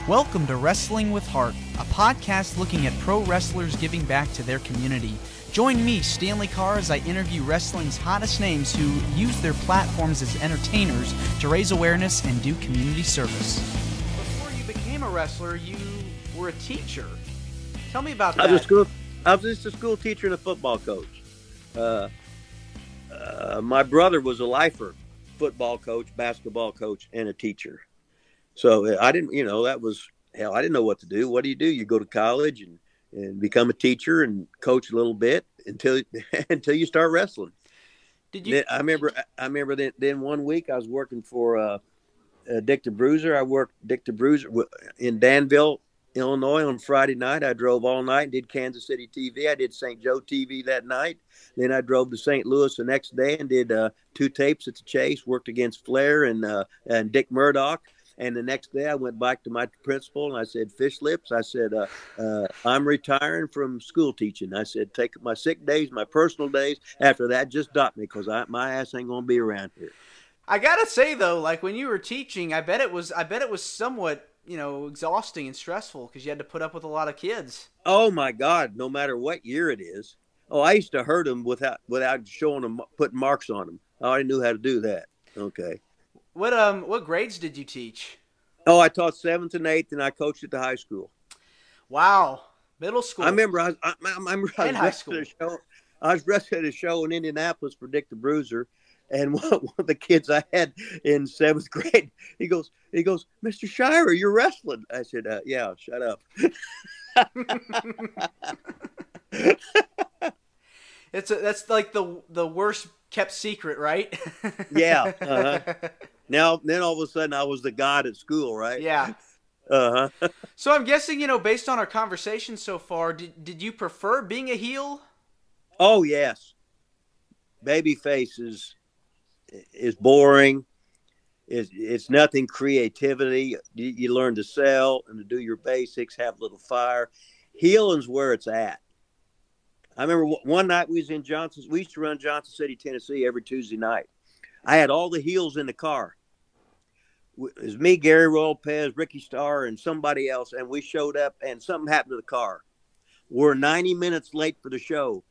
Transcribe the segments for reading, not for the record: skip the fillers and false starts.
Welcome to Wrestling with Heart, a podcast looking at pro wrestlers giving back to their community. Join me, Stanley Carr, as I interview wrestling's hottest names who use their platforms as entertainers to raise awareness and do community service. Before you became a wrestler, you were a teacher. Tell me about that. I was just a school teacher and a football coach. My brother was a lifer, football coach, basketball coach, and a teacher. So I didn't, that was hell. I didn't know what to do. What do? You go to college and become a teacher and coach a little bit until you start wrestling. Did you? I remember then one week I was working for Dick the Bruiser. I worked Dick the Bruiser in Danville, Illinois on Friday night. I drove all night and did Kansas City TV. I did St. Joe TV that night. Then I drove to St. Louis the next day and did 2 tapes at the Chase, worked against Flair and Dick Murdoch. And the next day I went back to my principal and I said, Fish Lips, I said, I'm retiring from school teaching. I said, take my sick days, my personal days. After that, just dot me because my ass ain't going to be around here. I got to say, though, like when you were teaching, I bet it was somewhat, exhausting and stressful because you had to put up with a lot of kids. Oh, my God, no matter what year it is. Oh, I used to hurt them without showing them, putting marks on them. I already knew how to do that. Okay. What grades did you teach? Oh, I taught 7th and 8th, and I coached at the high school. Wow, middle school. I remember I was wrestling at a show in Indianapolis for Dick the Bruiser, and one of the kids I had in 7th grade, he goes, Mr. Shire, you're wrestling. I said, yeah, shut up. That's like the worst kept secret, right? Yeah. Uh-huh. Then all of a sudden I was the god at school, right? Yeah. Uh-huh. So I'm guessing, based on our conversation so far, did you prefer being a heel? Oh, yes. Babyface is boring. It's nothing creativity. You learn to sell and to do your basics, have a little fire. Healing's where it's at. I remember one night we used to run Johnson City, Tennessee every Tuesday night. I had all the heels in the car. It was me, Gary Lopez, Ricky Starr, and somebody else, and we showed up, and something happened to the car. We're 90 minutes late for the show.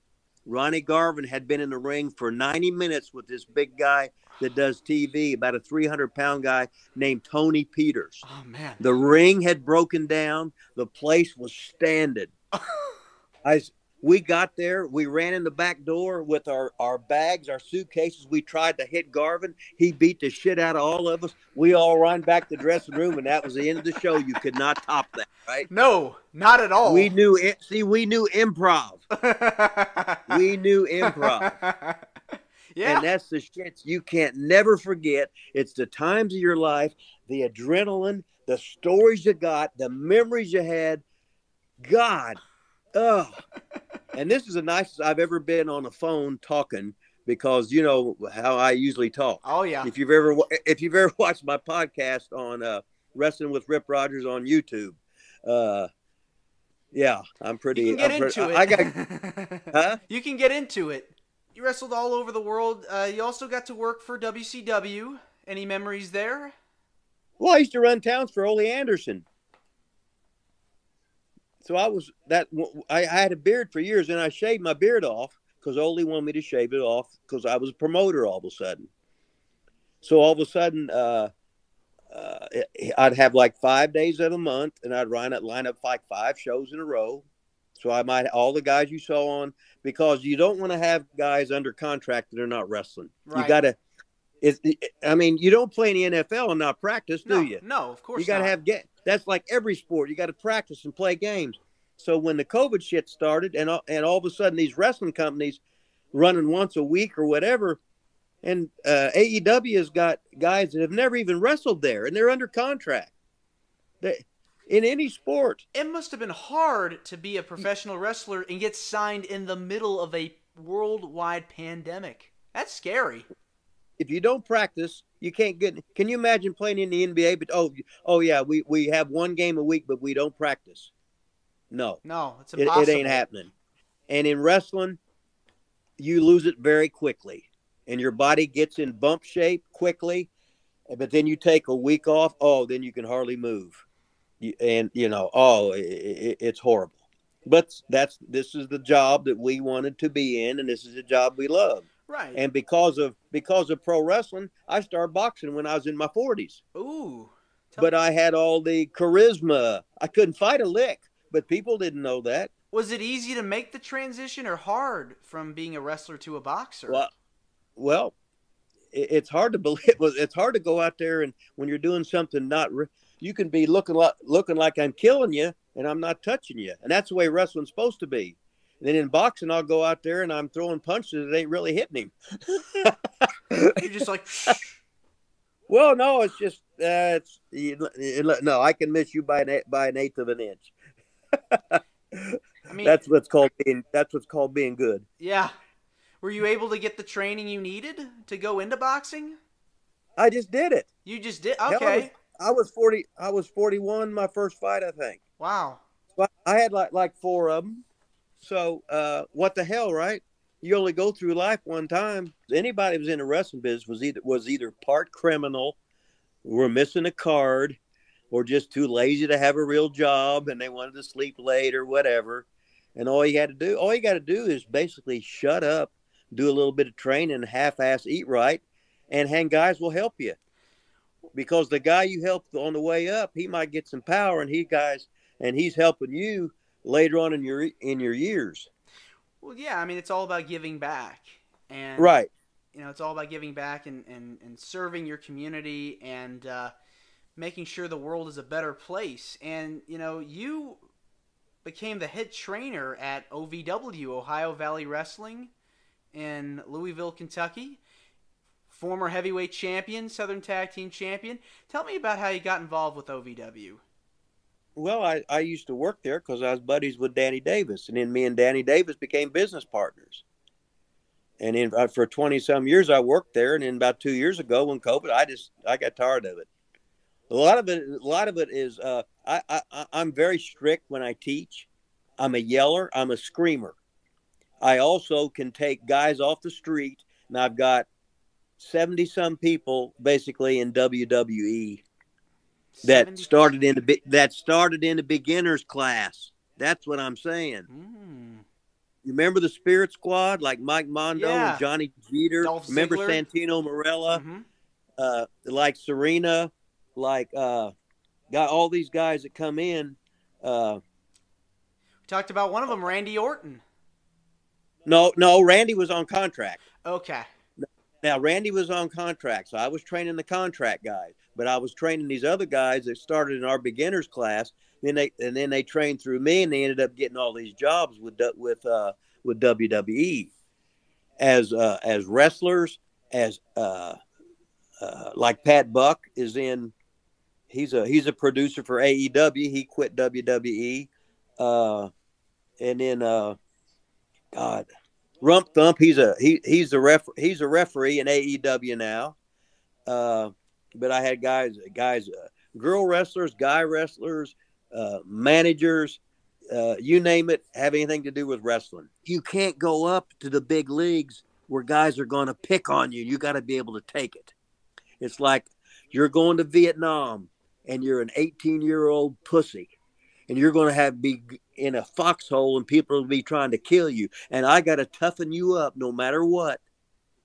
Ronnie Garvin had been in the ring for 90 minutes with this big guy that does TV, about a 300-pound guy named Tony Peters. Oh, man. The ring had broken down. The place was standing. We got there. We ran in the back door with our bags, our suitcases. We tried to hit Garvin. He beat the shit out of all of us. We all ran back to the dressing room, and that was the end of the show. You could not top that, right? No, not at all. We knew it. See, we knew improv. We knew improv. Yeah. And that's the shit you can't never forget. It's the times of your life, the adrenaline, the stories you got, the memories you had. God. Oh, and this is the nicest I've ever been on the phone talking because you know how I usually talk. Oh yeah. If you've ever watched my podcast on Wrestling with Rip Rogers on YouTube, yeah, I'm pretty. You can get into it. I got, huh? You can get into it. You wrestled all over the world. You also got to work for WCW. Any memories there? Well, I used to run towns for Ole Anderson. So I had a beard for years, and I shaved my beard off because Ole wanted me to shave it off because I was a promoter all of a sudden. So all of a sudden, I'd have like 5 days of the month, and I'd line up like 5 shows in a row. So I might all the guys you saw on because you don't want to have guys under contract that are not wrestling. Right. You got to. You don't play in the NFL and not practice, do you? No, of course you got to have that's like every sport. You got to practice and play games. So when the COVID shit started, and all of a sudden these wrestling companies running once a week or whatever, and AEW has got guys that have never even wrestled there, and they're under contract. In any sport, it must have been hard to be a professional wrestler and get signed in the middle of a worldwide pandemic. That's scary. If you don't practice, you can't get. Can you imagine playing in the NBA? But oh yeah, we have 1 game a week, but we don't practice. No, it's impossible. It ain't happening. And in wrestling, you lose it very quickly, and your body gets in bump shape quickly. But then you take a week off. Oh, then you can hardly move. and it's horrible. But this is the job that we wanted to be in, and this is a job we love. Right. And because of pro wrestling, I started boxing when I was in my 40s. Ooh. But I had all the charisma. I couldn't fight a lick, but people didn't know that. Was it easy to make the transition or hard from being a wrestler to a boxer? Well, it's hard to believe. It's hard to go out there and when you're doing something you can be looking like I'm killing you and I'm not touching you, and that's the way wrestling's supposed to be. And then in boxing, I'll go out there and I'm throwing punches that ain't really hitting him. You're just like. Well, no, it's just no. I can miss you by an eighth of an inch. I mean, that's what's called being good. Yeah. Were you able to get the training you needed to go into boxing? I just did it. You just did? Okay. I was 40. I was 41 my first fight, I think. Wow. But I had like 4 of them. So what the hell, right? You only go through life one time. Anybody who was in the wrestling business was either part criminal, were missing a card, or just too lazy to have a real job and they wanted to sleep late or whatever. And all you got to do is basically shut up, do a little bit of training, half-ass eat right, and guys will help you. Because the guy you helped on the way up, he might get some power, and he's helping you later on in your years. Well, yeah, I mean, it's all about giving back. And right. It's all about giving back and serving your community and making sure the world is a better place. And, you became the head trainer at OVW, Ohio Valley Wrestling, in Louisville, Kentucky. Former heavyweight champion, Southern Tag Team champion. Tell me about how you got involved with OVW. Well, I used to work there because I was buddies with Danny Davis, and then me and Danny Davis became business partners. And then for 20-some years, I worked there. And then about 2 years ago, when COVID, I got tired of it. A lot of it is I'm very strict when I teach. I'm a yeller. I'm a screamer. I also can take guys off the street, and I've got 70-some people basically in WWE that started in the beginners class. That's what I'm saying. You remember the Spirit Squad, like Mike Mondo and Johnny Jeter? Remember Santino Marella? Like Serena, like got all these guys that come in. We talked about one of them, Randy Orton. No, Randy was on contract. Okay. Now, Randy was on contract, so I was training the contract guys, but I was training these other guys that started in our beginners class. Then they trained through me, and they ended up getting all these jobs with WWE as wrestlers, as like Pat Buck is in. He's a producer for AEW. He quit WWE, and then Rump Thump. He's a referee in AEW now. But I had guys, girl wrestlers, guy wrestlers, managers, you name it, have anything to do with wrestling. You can't go up to the big leagues where guys are going to pick on you. You got to be able to take it. It's like you're going to Vietnam and you're an 18-year-old pussy, and you're going to be in a foxhole and people will be trying to kill you. And I got to toughen you up no matter what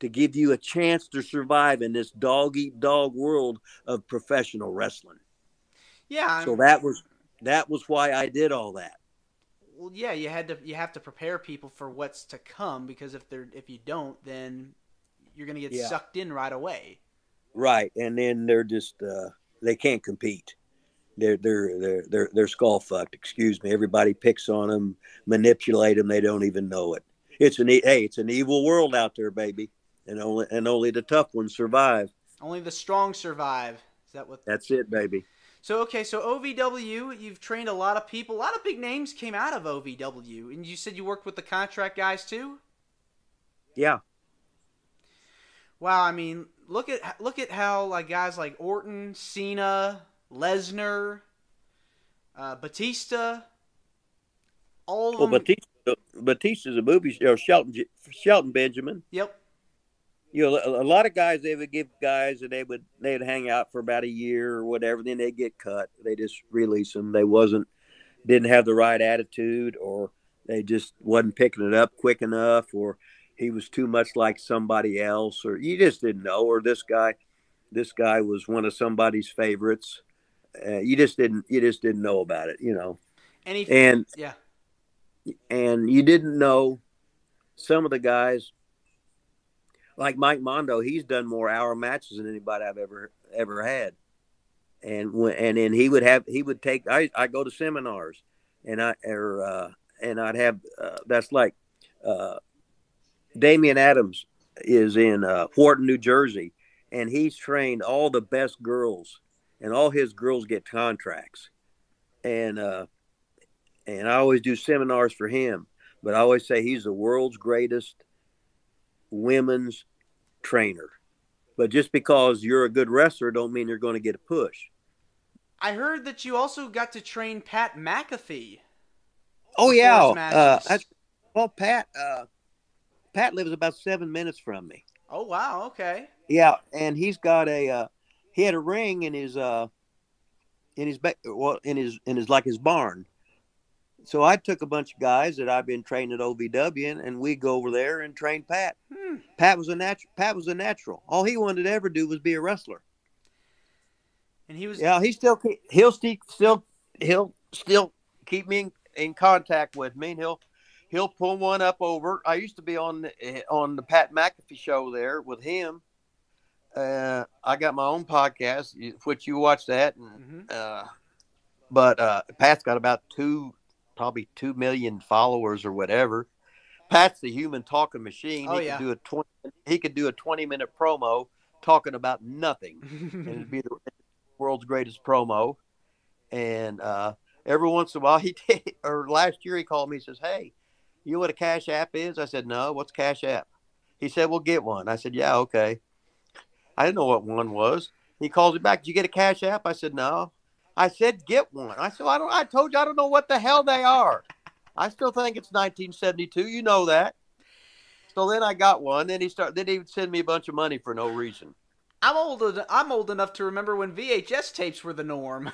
to give you a chance to survive in this dog-eat-dog world of professional wrestling. Yeah. So that was why I did all that. Well, yeah, you have to prepare people for what's to come, because if you don't, then you're going to get sucked in right away. Right, and then they're just they can't compete. They're skull fucked. Excuse me. Everybody picks on them, manipulate them. They don't even know it. It's an evil world out there, baby, and only the tough ones survive. Only the strong survive. Is that what? That's it, baby. So OVW, you've trained a lot of people. A lot of big names came out of OVW, and you said you worked with the contract guys too. Yeah. Wow, I mean, look at how like guys like Orton, Cena, Lesnar, Batista, all of them. Batista's a movie. Shelton Benjamin. Yep. a lot of guys, they would give guys that they'd hang out for about a year or whatever, then they'd get cut. They just release them. Didn't have the right attitude, or they just wasn't picking it up quick enough, or he was too much like somebody else, or you just didn't know, or this guy was one of somebody's favorites. You just didn't know about it, and yeah, and you didn't know some of the guys like Mike Mondo. He's done more hour matches than anybody I've ever had. And then he would take, I go to seminars, and I'd have that's like Damian Adams is in Wharton, New Jersey, and he's trained all the best girls, and all his girls get contracts, and I always do seminars for him, but I always say he's the world's greatest women's trainer. But just because you're a good wrestler don't mean you're going to get a push. I heard that you also got to train Pat McAfee. Oh yeah, Pat lives about 7 minutes from me. Oh wow, okay. Yeah, and he's got he had a ring in his like his barn. So I took a bunch of guys that I've been training at OVW, and we go over there and train Pat. Pat was a natural. All he wanted to ever do was be a wrestler. And he was. Yeah, he'll still keep me in contact with me, and he'll pull one up over. I used to be on the Pat McAfee show there with him. I got my own podcast, which you watch that, and, but Pat's got about probably 2 million followers or whatever. Pat's the human talking machine. Oh, he could do a 20-minute promo talking about nothing, and it'd be the world's greatest promo. And every once in a while, he did. Or last year, he called me. He says, "Hey, you know what a Cash App is?" I said, "No. What's Cash App?" He said, "We'll get one." I said, "Yeah, okay." I didn't know what one was. He calls me back. "Did you get a Cash App?" I said, "No." I said, "Get one." I said, I told you I don't know what the hell they are. I still think it's 1972. You know that. So then I got one. Then he would send me a bunch of money for no reason. I'm old enough to remember when VHS tapes were the norm.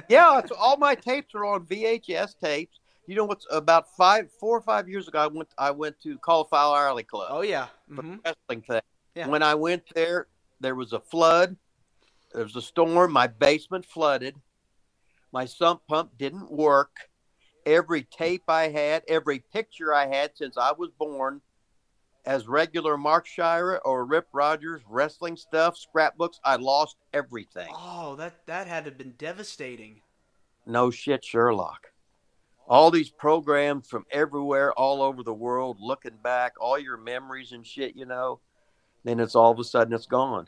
Yeah, all my tapes are on VHS tapes. You know what's about 4 or 5 years ago? I went to Cauliflower Alley Club. Oh yeah, for the wrestling thing. Yeah. When I went there was a flood. There was a storm. My basement flooded. My sump pump didn't work. Every tape I had, every picture I had since I was born, as regular Mark Shire or Rip Rogers wrestling stuff, scrapbooks, I lost everything. Oh, that had to have been devastating. No shit, Sherlock. All these programs from everywhere, all over the world, looking back, all your memories and shit, then it's all of a sudden it's gone.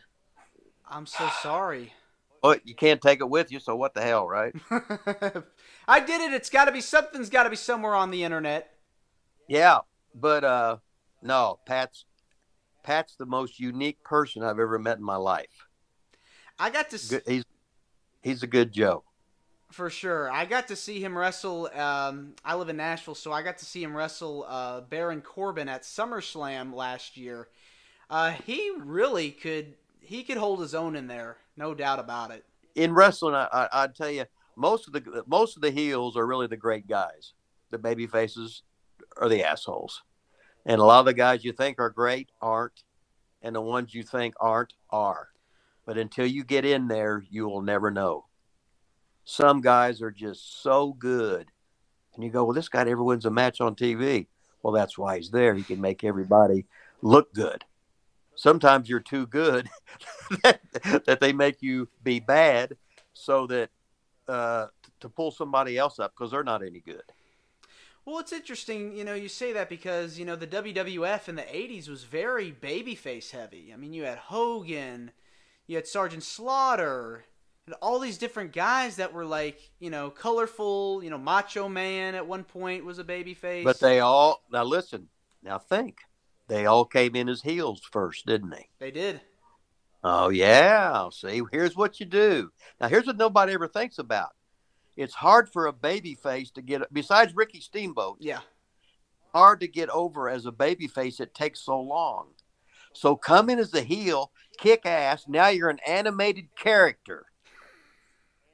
I'm so sorry. But you can't take it with you, so what the hell, right? I did it. Something's got to be somewhere on the internet. Yeah, but no, Pat's the most unique person I've ever met in my life. I got to. He's a good Joe. For sure. I got to see him wrestle. I live in Nashville, so I got to see him wrestle Baron Corbin at SummerSlam last year. He really could. He could hold his own in there, no doubt about it. In wrestling, I'd tell you, most of the heels are really the great guys. The baby faces are the assholes, and a lot of the guys you think are great aren't, and the ones you think aren't are. But until you get in there, you will never know. Some guys are just so good, and you go, "Well, this guy never wins a match on TV." Well, that's why he's there. He can make everybody look good. Sometimes you're too good that they make you be bad so that to pull somebody else up because they're not any good. Well, it's interesting, you say that because, the WWF in the 80s was very babyface heavy. I mean, you had Hogan, you had Sergeant Slaughter, and all these different guys that were like, colorful, Macho Man at one point was a babyface. But now think. They all came in as heels first, didn't they? They did. Oh, yeah. See, here's what you do. Now, here's what nobody ever thinks about. It's hard for a babyface to get, besides Ricky Steamboat. Yeah. Hard to get over as a babyface. It takes so long. So come in as the heel, kick ass. Now you're an animated character,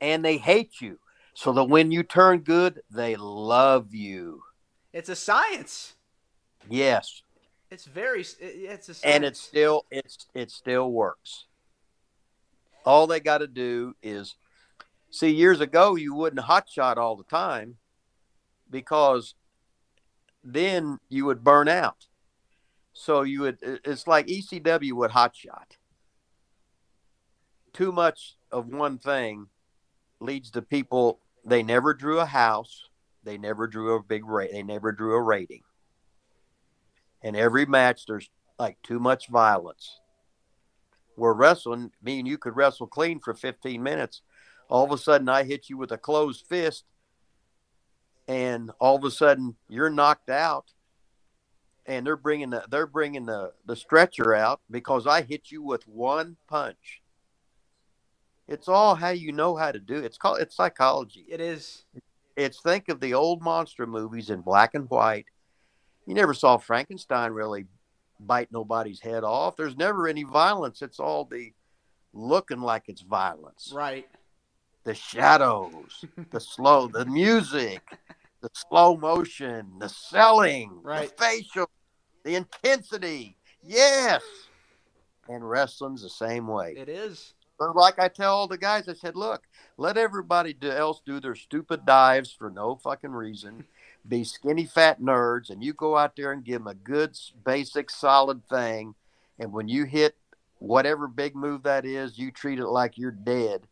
and they hate you. So that when you turn good, they love you. It's a science. Yes, It's it's a and science. it still works. All they got to do is see. Years ago, you wouldn't hot shot all the time because then you would burn out. So you would. It's like ECW would hot shot. Too much of one thing leads to people. They never drew a house. They never drew a big rate. They never drew a rating. And every match, there's like too much violence. Where wrestling, me and you could wrestle clean for 15 minutes. All of a sudden, I hit you with a closed fist, and all of a sudden, you're knocked out. And they're bringing the stretcher out because I hit you with one punch. It's all how you know how to do it. It's psychology. It is. It's think of the old monster movies in black and white. You never saw Frankenstein really bite nobody's head off. There's never any violence. It's all the looking like it's violence. Right. The shadows, the music, the slow motion, the selling, right. The facial, the intensity. Yes. And wrestling's the same way. It is. But like I tell all the guys, I said, look, let everybody else do their stupid dives for no fucking reason. Be skinny fat nerds, and you go out there and give them a good, basic, solid thing. And when you hit whatever big move that is, you treat it like you're dead,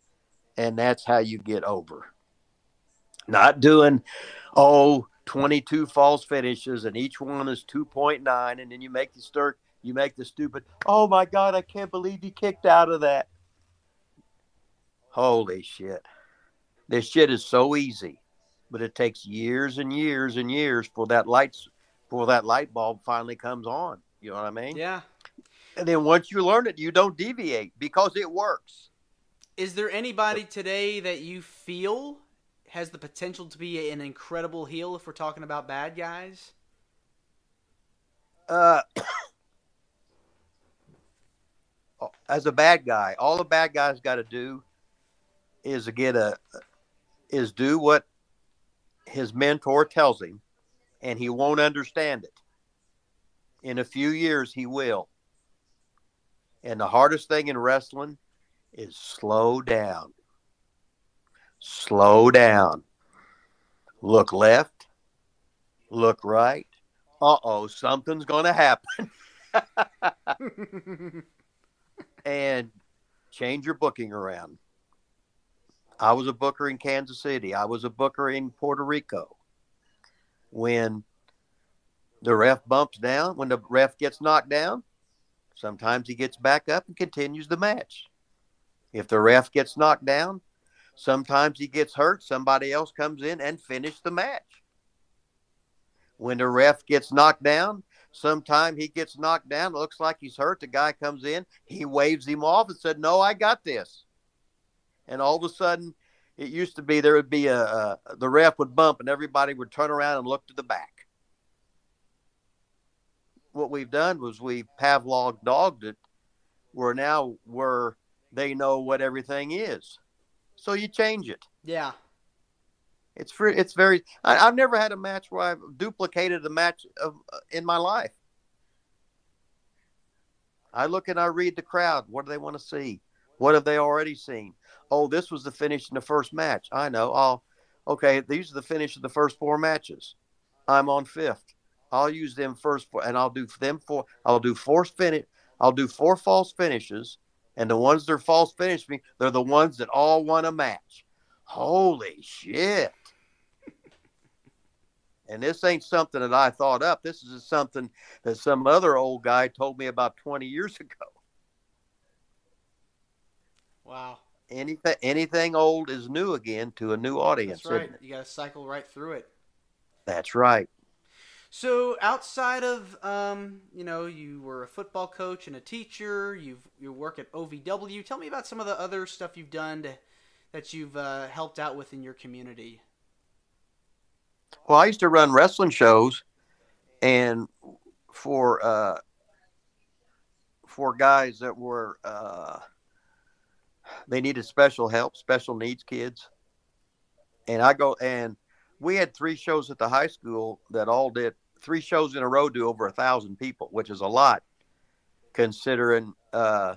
and that's how you get over. Not doing, 22 false finishes, and each one is 2.9, and then you make the stupid, oh my God, I can't believe he kicked out of that. Holy shit. This shit is so easy. But it takes years and years and years for that light bulb finally comes on. You know what I mean? Yeah. And then once you learn it, you don't deviate because it works. Is there anybody today that you feel has the potential to be an incredible heel if we're talking about bad guys? As a bad guy, all the bad guys got to do is do what his mentor tells him, and he won't understand it. In a few years, he will. And the hardest thing in wrestling is slow down. Slow down. Look left. Look right. Something's going to happen. And change your booking around. I was a booker in Kansas City. I was a booker in Puerto Rico. When the ref bumps down, when the ref gets knocked down, sometimes he gets back up and continues the match. If the ref gets knocked down, sometimes he gets hurt. Somebody else comes in and finishes the match. When the ref gets knocked down, sometimes he gets knocked down. It looks like he's hurt. The guy comes in. He waves him off and said, no, I got this. And all of a sudden, it used to be there would be the ref would bump and everybody would turn around and look to the back. What we've done was we Pavlov dogged it where they know what everything is. So you change it. Yeah. It's very. I've never had a match where I've duplicated a match in my life. I look and I read the crowd. What do they want to see? What have they already seen? Oh, this was the finish in the first match. I know. Okay, these are the finish of the first 4 matches. I'm on 5th. I'll use them first, and I'll do them 4. I'll do 4 finish. I'll do 4 false finishes, and the ones that are false finish me, they're the ones that all won a match. Holy shit! And this ain't something that I thought up. This is something that some other old guy told me about 20 years ago. Wow. Anything old is new again to a new audience. That's right. You got to cycle right through it. That's right. So outside of, you were a football coach and a teacher. You work at OVW. Tell me about some of the other stuff you've done that you've helped out with in your community. Well, I used to run wrestling shows, and for for guys that were they needed special help, special needs kids. And we had 3 shows at the high school that all did 3 shows in a row, do over 1,000 people, which is a lot considering I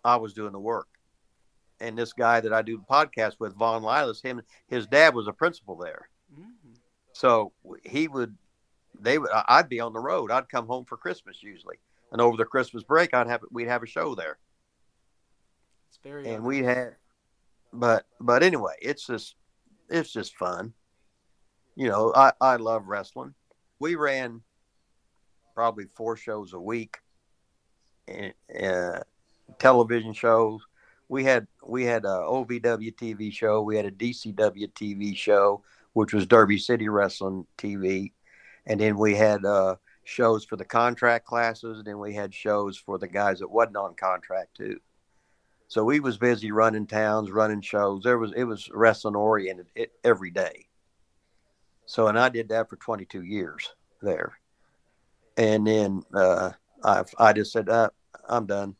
was doing the work. And this guy that I do the podcast with, Vaughn Lilas, his dad was a principal there. Mm-hmm. So I'd be on the road. I'd come home for Christmas usually. And over the Christmas break, we'd have a show there. It's very and we had, but anyway, it's just fun. You know, I love wrestling. We ran probably 4 shows a week, and television shows. We had a OVW TV show. We had a DCW TV show, which was Derby City Wrestling TV, and then we had shows for the contract classes, and then we had shows for the guys that wasn't on contract too. So we was busy running towns, running shows. It was wrestling oriented every day. So, and I did that for 22 years there. And then I just said, I'm done.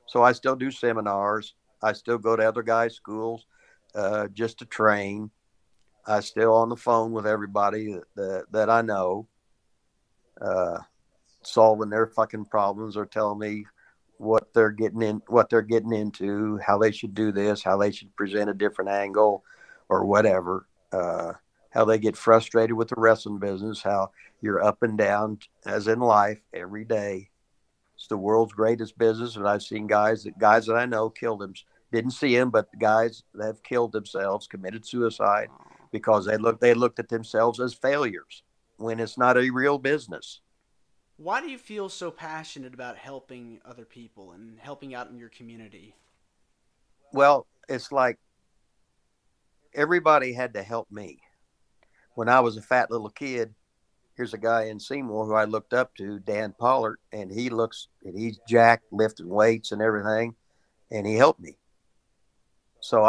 So I still do seminars. I still go to other guys' schools just to train. I still on the phone with everybody that I know, solving their fucking problems or telling me what they're getting into, how they should do this, how they should present a different angle or whatever. How they get frustrated with the wrestling business, how you're up and down as in life every day. It's the world's greatest business. And I've seen guys that I know killed them. Didn't see him, but the guys that have killed themselves, committed suicide because they looked at themselves as failures when it's not a real business. Why do you feel so passionate about helping other people and helping out in your community? Well, it's like everybody had to help me. When I was a fat little kid, here's a guy in Seymour who I looked up to, Dan Pollard, and he's jacked, lifting weights and everything, and he helped me. So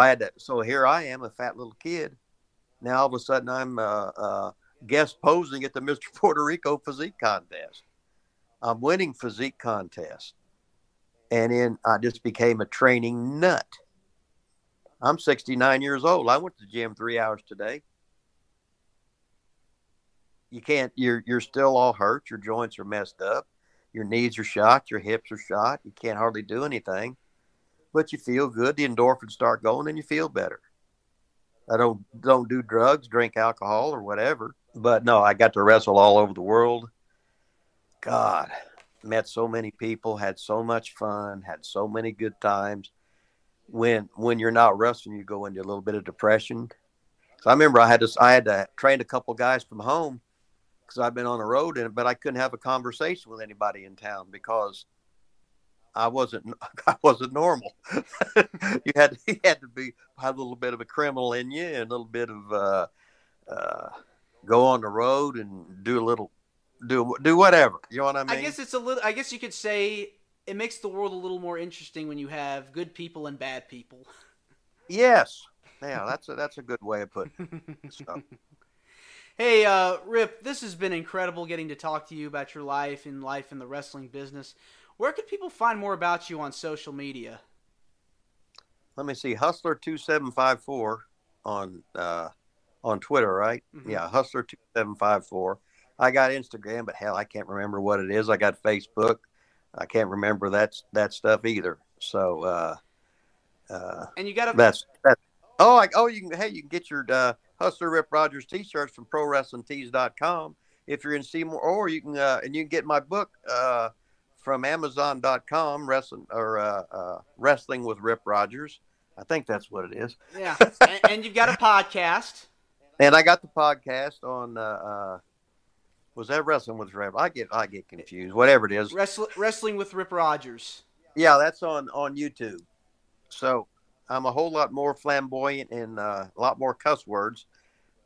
here I am, a fat little kid. Now all of a sudden I'm guest posing at the Mr. Puerto Rico physique contest. I'm winning physique contest. And then I just became a training nut. I'm 69 years old. I went to the gym 3 hours today. You can't, you're still all hurt. Your joints are messed up. Your knees are shot. Your hips are shot. You can't hardly do anything, but you feel good. The endorphins start going and you feel better. I don't do drugs, drink alcohol or whatever, but no, I got to wrestle all over the world. God, met so many people, had so much fun, had so many good times. When you're not wrestling, you go into a little bit of depression. So I remember I had to train a couple guys from home because I've been on the road, but I couldn't have a conversation with anybody in town because I wasn't normal. you had to have a little bit of a criminal in you and a little bit of go on the road and do whatever. You know what I mean? I guess you could say it makes the world a little more interesting when you have good people and bad people. Yes. Yeah, that's a good way of putting it. So. Hey, Rip, this has been incredible getting to talk to you about your life in the wrestling business. Where could people find more about you on social media? Let me see, Hustler2754 on Twitter, right? Mm-hmm. Yeah, Hustler2754. I got Instagram, but hell, I can't remember what it is. I got Facebook. I can't remember that stuff either. So, and you got you can get your Hustler Rip Rogers t-shirts from ProWrestlingTees.com if you're in Seymour, or you can get my book from Amazon.com, Wrestling with Rip Rogers. I think that's what it is. Yeah, and you've got a podcast. And I got the podcast on. Was that Wrestling with Rip? I get confused. Whatever it is. Wrestling with Rip Rogers. Yeah, that's on YouTube. So I'm a whole lot more flamboyant and a lot more cuss words,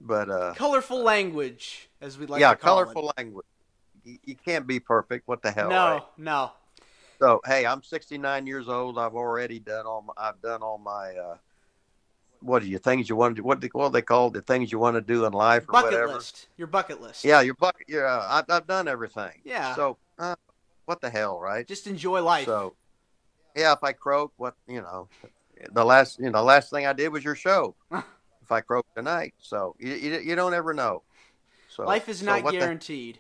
but colorful language, as we like to call it. Yeah, colorful language. You can't be perfect. What the hell? No, right? No. So hey, I'm 69 years old. I've already done all my things you want to do? What do they call the things you want to do in life or bucket whatever? List. Your bucket list. Yeah, your bucket. Yeah, I've done everything. Yeah. So what the hell, right? Just enjoy life. So, yeah, if I croak, the last thing I did was your show. If I croak tonight, so you don't ever know. So life is not guaranteed.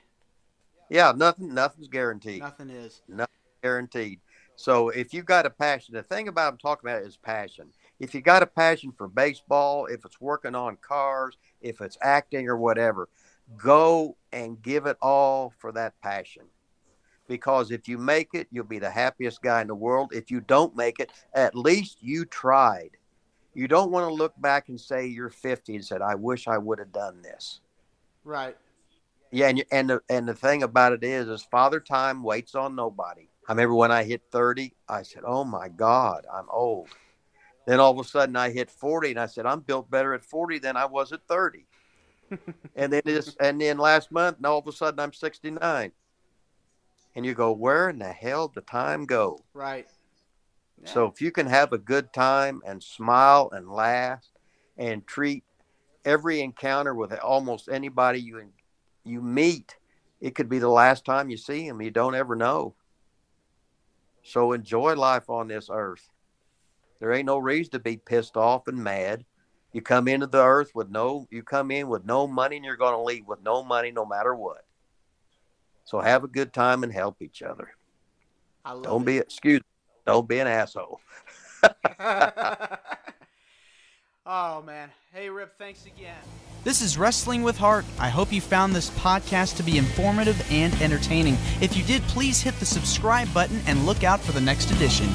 Yeah, nothing's guaranteed. Nothing is. Nothing guaranteed. So if you've got a passion, the thing about I'm talking about is passion. If you got a passion for baseball, if it's working on cars, if it's acting or whatever, go and give it all for that passion. Because if you make it, you'll be the happiest guy in the world. If you don't make it, at least you tried. You don't want to look back and say you're 50 and said, I wish I would have done this. Right. Yeah, and the thing about it is Father Time waits on nobody. I remember when I hit 30, I said, oh, my God, I'm old. Then all of a sudden I hit 40, and I said, I'm built better at 40 than I was at 30. and then last month, and all of a sudden I'm 69. And you go, where in the hell did time go? Right. Yeah. So if you can have a good time and smile and laugh and treat every encounter with almost anybody you meet, it could be the last time you see them. You don't ever know. So enjoy life on this earth. There ain't no reason to be pissed off and mad. You come into the earth you come in with no money, and you're going to leave with no money no matter what. So have a good time and help each other. Don't be an asshole. Oh, man. Hey, Rip, thanks again. This is Wrestling with Heart. I hope you found this podcast to be informative and entertaining. If you did, please hit the subscribe button and look out for the next edition.